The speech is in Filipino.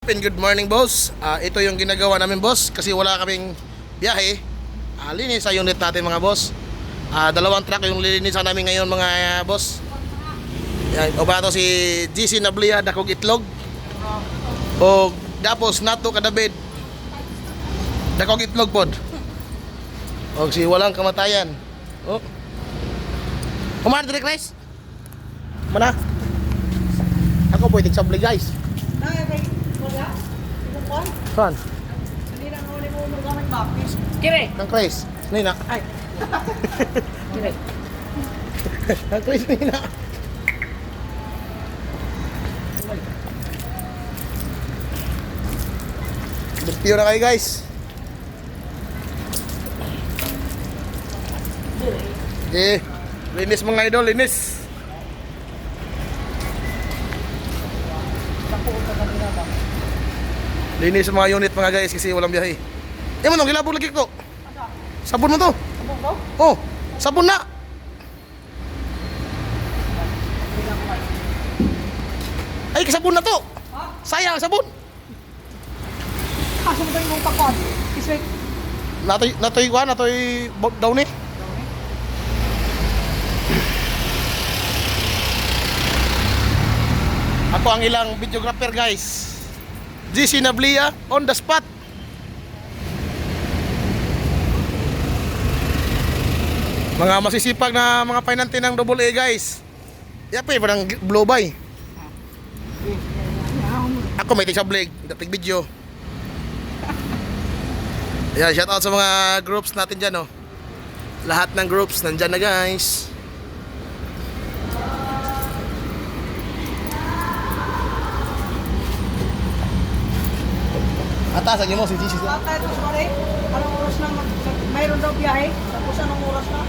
and good morning, boss. Ito yung ginagawa namin, boss, kasi wala kaming biyahe. Linis sa unit natin, mga boss. Dalawang truck yung lilinisan namin ngayon, mga boss. Yan, o ba ito si GC Nablia, dakog itlog. O tapos nato kadabid, dakog itlog pod. O si walang kamatayan. O kumar direct guys. Mana? Ako pwede sabli, guys. Saan? Kire. Nang Chris. Nina. Ay. Kire. Nang Chris, Nina. Buktiyo na kayo, guys. Okay. Linis mga idol, linis. Linis sa mga unit, mga guys, kasi walang biyahe. Mo nung gilabog lagi ko. Sabon mo to. Oh, sabon na. Ay, kasabon na to. Sayang sabon. Kaso mo tayo mong pakwan. Iswek. Natoy daw ni. Ako ang ilang videographer, guys. GC Nablia on the spot. Mga masisipag na mga painante ng double A, guys. Yapi pa ng blow by. Ako may tig-sablig, dating video. Yan, shout out sa mga groups natin dyan, oh. Lahat ng groups nandyan na, guys. Atasan niyo mo si GC. Bakit ito, sorry? Anong oras na? Mayroon daw biyahe? Tapos anong oras na?